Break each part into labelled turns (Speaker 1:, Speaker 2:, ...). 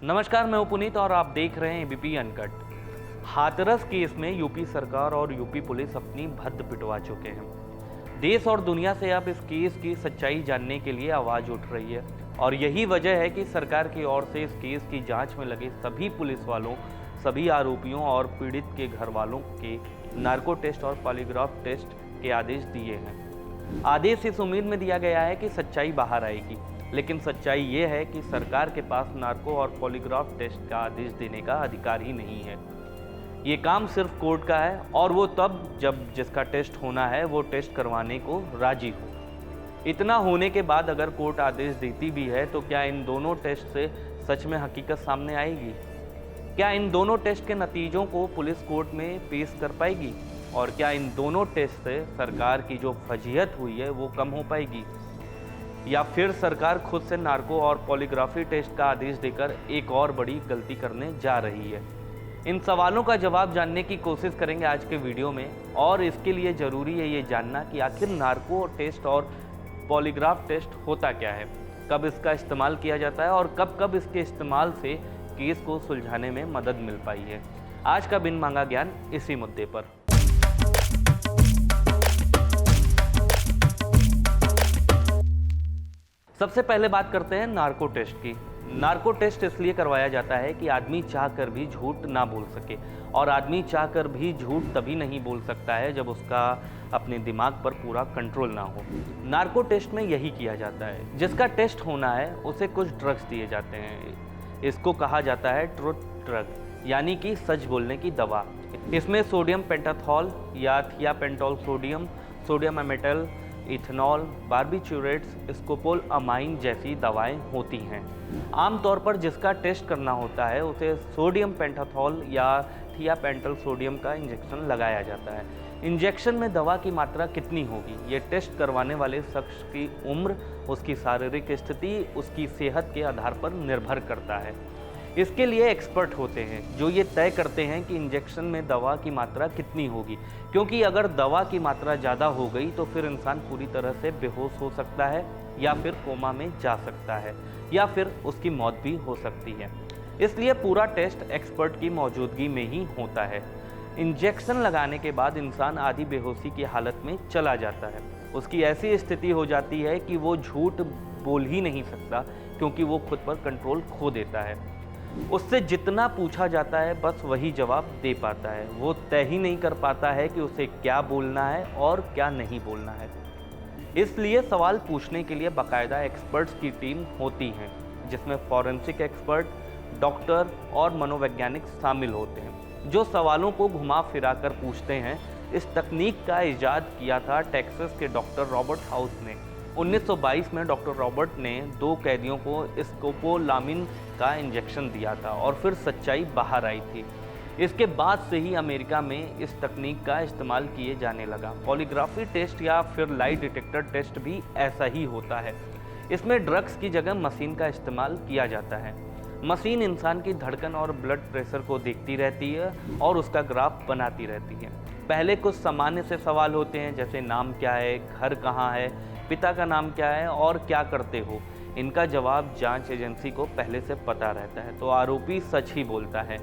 Speaker 1: नमस्कार, मैं हूं पुनीत और आप देख रहे हैं एबीपी अनकट। हाथरस केस में यूपी सरकार और यूपी पुलिस अपनी भद्द पिटवा चुके हैं। देश और दुनिया से अब इस केस की सच्चाई जानने के लिए आवाज उठ रही है और यही वजह है कि सरकार की ओर से इस केस की जांच में लगे सभी पुलिस वालों, सभी आरोपियों और पीड़ित के घर वालों के नार्को टेस्ट और पॉलीग्राफ टेस्ट के आदेश दिए हैं। आदेश इस उम्मीद में दिया गया है कि सच्चाई बाहर आएगी, लेकिन सच्चाई ये है कि सरकार के पास नार्को और पॉलीग्राफ टेस्ट का आदेश देने का अधिकार ही नहीं है। ये काम सिर्फ कोर्ट का है और वो तब जब जिसका टेस्ट होना है वो टेस्ट करवाने को राजी हो। इतना होने के बाद अगर कोर्ट आदेश देती भी है तो क्या इन दोनों टेस्ट से सच में हकीकत सामने आएगी? क्या इन दोनों टेस्ट के नतीजों को पुलिस कोर्ट में पेश कर पाएगी? और क्या इन दोनों टेस्ट से सरकार की जो फजीहत हुई है वो कम हो पाएगी? या फिर सरकार खुद से नार्को और पॉलीग्राफी टेस्ट का आदेश देकर एक और बड़ी गलती करने जा रही है? इन सवालों का जवाब जानने की कोशिश करेंगे आज के वीडियो में, और इसके लिए ज़रूरी है ये जानना कि आखिर नार्को टेस्ट और पॉलीग्राफ टेस्ट होता क्या है, कब इसका इस्तेमाल किया जाता है और कब कब इसके इस्तेमाल से केस को सुलझाने में मदद मिल पाई है। आज का बिन मांगा ज्ञान इसी मुद्दे पर। सबसे पहले बात करते हैं नार्को टेस्ट की। नार्को टेस्ट इसलिए करवाया जाता है कि आदमी चाहकर भी झूठ ना बोल सके, और आदमी चाहकर भी झूठ तभी नहीं बोल सकता है जब उसका अपने दिमाग पर पूरा कंट्रोल ना हो। नार्को टेस्ट में यही किया जाता है। जिसका टेस्ट होना है उसे कुछ ड्रग्स दिए जाते हैं। इसको कहा जाता है ट्रुथ ड्रग, यानी कि सच बोलने की दवा। इसमें सोडियम पेंटाथॉल या थियापेंटोल सोडियम, सोडियम एमेटल, इथेनॉल, बार्बिचूरेट्स, स्कोपोलामाइन जैसी दवाएं होती हैं। आमतौर पर जिसका टेस्ट करना होता है उसे सोडियम पेंटाथॉल या थियापेंटल सोडियम का इंजेक्शन लगाया जाता है। इंजेक्शन में दवा की मात्रा कितनी होगी ये टेस्ट करवाने वाले शख्स की उम्र, उसकी शारीरिक स्थिति, उसकी सेहत के आधार पर निर्भर करता है। इसके लिए एक्सपर्ट होते हैं जो ये तय करते हैं कि इंजेक्शन में दवा की मात्रा कितनी होगी, क्योंकि अगर दवा की मात्रा ज़्यादा हो गई तो फिर इंसान पूरी तरह से बेहोश हो सकता है, या फिर कोमा में जा सकता है, या फिर उसकी मौत भी हो सकती है। इसलिए पूरा टेस्ट एक्सपर्ट की मौजूदगी में ही होता है। इंजेक्शन लगाने के बाद इंसान आधी बेहोशी की हालत में चला जाता है। उसकी ऐसी स्थिति हो जाती है कि वो झूठ बोल ही नहीं सकता, क्योंकि वो खुद पर कंट्रोल खो देता है। उससे जितना पूछा जाता है बस वही जवाब दे पाता है। वो तय ही नहीं कर पाता है कि उसे क्या बोलना है और क्या नहीं बोलना है। इसलिए सवाल पूछने के लिए बाकायदा एक्सपर्ट्स की टीम होती है, जिसमें फॉरेंसिक एक्सपर्ट, डॉक्टर और मनोवैज्ञानिक शामिल होते हैं, जो सवालों को घुमा फिरा कर पूछते हैं। इस तकनीक का इजाद किया था टेक्सास के डॉक्टर रॉबर्ट हाउस ने। 1922 में डॉक्टर रॉबर्ट ने 2 कैदियों को स्कोपोलामिन का इंजेक्शन दिया था और फिर सच्चाई बाहर आई थी। इसके बाद से ही अमेरिका में इस तकनीक का इस्तेमाल किए जाने लगा। पॉलीग्राफी टेस्ट या फिर लाई डिटेक्टर टेस्ट भी ऐसा ही होता है। इसमें ड्रग्स की जगह मशीन का इस्तेमाल किया जाता है। मशीन इंसान की धड़कन और ब्लड प्रेशर को देखती रहती है और उसका ग्राफ बनाती रहती है। पहले कुछ सामान्य से सवाल होते हैं, जैसे नाम क्या है, घर कहाँ है, पिता का नाम क्या है और क्या करते हो। इनका जवाब जांच एजेंसी को पहले से पता रहता है, तो आरोपी सच ही बोलता है।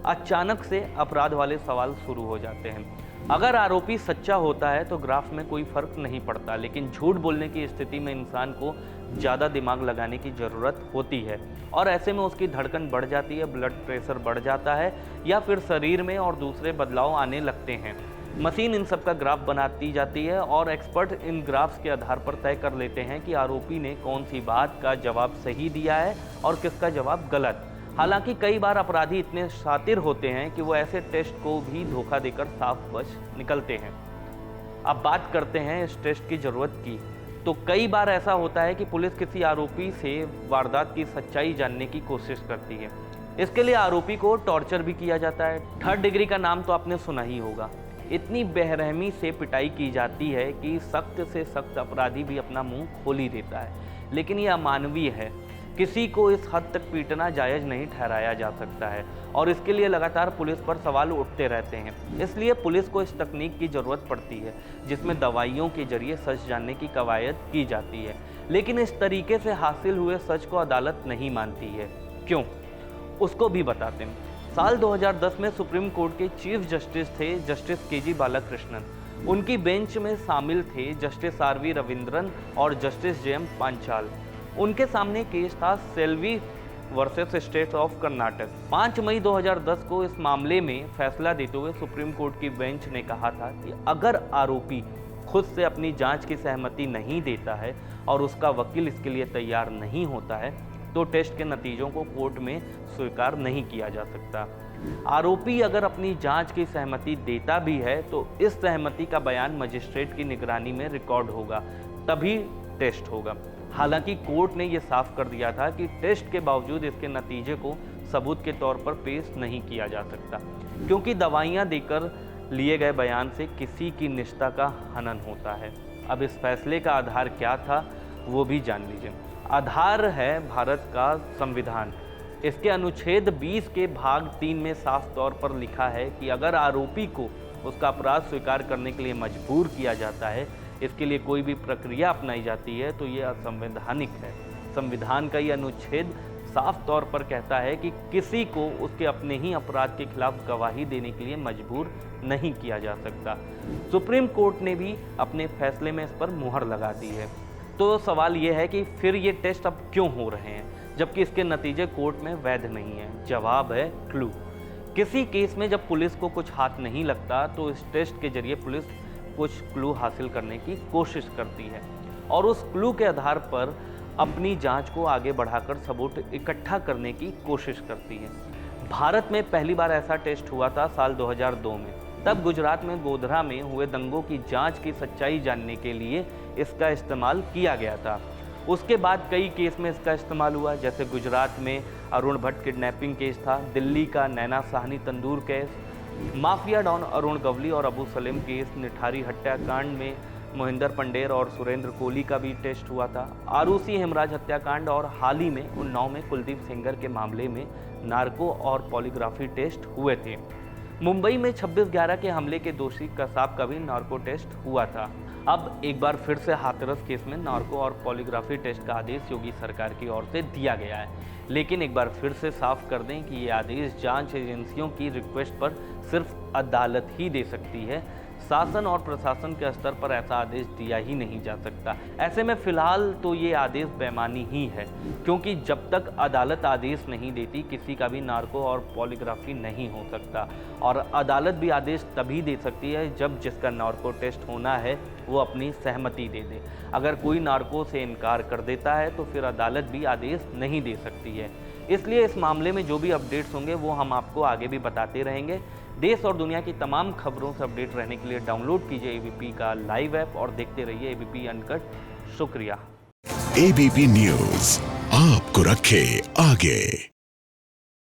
Speaker 1: अचानक से अपराध वाले सवाल शुरू हो जाते हैं। अगर आरोपी सच्चा होता है तो ग्राफ में कोई फर्क नहीं पड़ता, लेकिन झूठ बोलने की स्थिति में इंसान को ज़्यादा दिमाग लगाने की ज़रूरत होती है, और ऐसे में उसकी धड़कन बढ़ जाती है, ब्लड प्रेशर बढ़ जाता है, या फिर शरीर में और दूसरे बदलाव आने लगते हैं। मशीन इन सब का ग्राफ बनाती जाती है और एक्सपर्ट इन ग्राफ्स के आधार पर तय कर लेते हैं कि आरोपी ने कौन सी बात का जवाब सही दिया है और किसका जवाब गलत। हालांकि कई बार अपराधी इतने शातिर होते हैं कि वो ऐसे टेस्ट को भी धोखा देकर साफ बच निकलते हैं। अब बात करते हैं इस टेस्ट की ज़रूरत की। तो कई बार ऐसा होता है कि पुलिस किसी आरोपी से वारदात की सच्चाई जानने की कोशिश करती है। इसके लिए आरोपी को टॉर्चर भी किया जाता है। 3rd डिग्री का नाम तो आपने सुना ही होगा। इतनी बेरहमी से पिटाई की जाती है कि सख्त से सख्त अपराधी भी अपना मुंह खोल ही देता है। लेकिन यह अमानवीय है। किसी को इस हद तक पीटना जायज़ नहीं ठहराया जा सकता है, और इसके लिए लगातार पुलिस पर सवाल उठते रहते हैं। इसलिए पुलिस को इस तकनीक की ज़रूरत पड़ती है जिसमें दवाइयों के जरिए सच जानने की कवायद की जाती है। लेकिन इस तरीके से हासिल हुए सच को अदालत नहीं मानती है। क्यों? उसको भी बताते हैं। साल 2010 में सुप्रीम कोर्ट के चीफ जस्टिस थे जस्टिस के.जी. बालाकृष्णन। उनकी बेंच में शामिल थे जस्टिस आर.वी. रविंद्रन और जस्टिस जे.एम. पांचाल। उनके सामने केस था Selvi versus state of Karnataka. 5 मई 2010 को इस मामले में फैसला देते हुए सुप्रीम कोर्ट की बेंच ने कहा था कि अगर आरोपी खुद से अपनी जांच की सहमति नहीं देता है और उसका वकील इसके लिए तैयार नहीं होता है तो टेस्ट के नतीजों को कोर्ट में स्वीकार नहीं किया जा सकता। आरोपी अगर अपनी जांच की सहमति देता भी है तो इस सहमति का बयान मजिस्ट्रेट की निगरानी में रिकॉर्ड होगा, तभी टेस्ट होगा। हालांकि कोर्ट ने यह साफ कर दिया था कि टेस्ट के बावजूद इसके नतीजे को सबूत के तौर पर पेश नहीं किया जा सकता, क्योंकि दवाइयां देकर लिए गए बयान से किसी की निष्ठा का हनन होता है। अब इस फैसले का आधार क्या था वो भी जान लीजिए। आधार है भारत का संविधान। इसके अनुच्छेद 20 के भाग 3 में साफ तौर पर लिखा है कि अगर आरोपी को उसका अपराध स्वीकार करने के लिए मजबूर किया जाता है, इसके लिए कोई भी प्रक्रिया अपनाई जाती है तो ये असंवैधानिक है। संविधान का ये अनुच्छेद साफ तौर पर कहता है कि किसी को उसके अपने ही अपराध के खिलाफ गवाही देने के लिए मजबूर नहीं किया जा सकता। सुप्रीम कोर्ट ने भी अपने फैसले में इस पर मुहर लगा दी है। तो सवाल ये है कि फिर ये टेस्ट अब क्यों हो रहे हैं जबकि इसके नतीजे कोर्ट में वैध नहीं है? जवाब है क्लू। किसी केस में जब पुलिस को कुछ हाथ नहीं लगता तो इस टेस्ट के जरिए पुलिस कुछ क्लू हासिल करने की कोशिश करती है और उस क्लू के आधार पर अपनी जांच को आगे बढ़ाकर सबूत इकट्ठा करने की कोशिश करती है। भारत में पहली बार ऐसा टेस्ट हुआ था साल 2002 में। तब गुजरात में गोधरा में हुए दंगों की जांच की सच्चाई जानने के लिए इसका इस्तेमाल किया गया था। उसके बाद कई केस में इसका इस्तेमाल हुआ, जैसे गुजरात में अरुण भट्ट किडनैपिंग केस था, दिल्ली का Naina Sahni tandoor case, mafia don Arun Gawli और अबू सलेम केस, निठारी हत्याकांड में मोहिंदर पंडेर और सुरेंद्र कोहली का भी टेस्ट हुआ था, आरूसी हेमराज हत्याकांड और हाल ही में उन्नाव में कुलदीप सेंगर के मामले में नार्को और पॉलीग्राफी टेस्ट हुए थे। मुंबई में 26/11 के हमले के दोषी कसाब का भी नार्को टेस्ट हुआ था। अब एक बार फिर से हाथरस केस में नार्को और पॉलीग्राफी टेस्ट का आदेश योगी सरकार की ओर से दिया गया है, लेकिन एक बार फिर से साफ कर दें कि ये आदेश जांच एजेंसियों की रिक्वेस्ट पर सिर्फ अदालत ही दे सकती है। शासन और प्रशासन के स्तर पर ऐसा आदेश दिया ही नहीं जा सकता। ऐसे में फिलहाल तो ये आदेश बेमानी ही है, क्योंकि जब तक अदालत आदेश नहीं देती किसी का भी नार्को और पॉलीग्राफी नहीं हो सकता, और अदालत भी आदेश तभी दे सकती है जब जिसका नार्को टेस्ट होना है वो अपनी सहमति दे दे। अगर कोई नार्को से इनकार कर देता है तो फिर अदालत भी आदेश नहीं दे सकती है। इसलिए इस मामले में जो भी अपडेट्स होंगे वो हम आपको आगे भी बताते रहेंगे। देश और दुनिया की तमाम खबरों से अपडेट रहने के लिए डाउनलोड कीजिए एबीपी का लाइव ऐप और देखते रहिए एबीपी अनकट। शुक्रिया।
Speaker 2: एबीपी न्यूज़ आपको रखे आगे।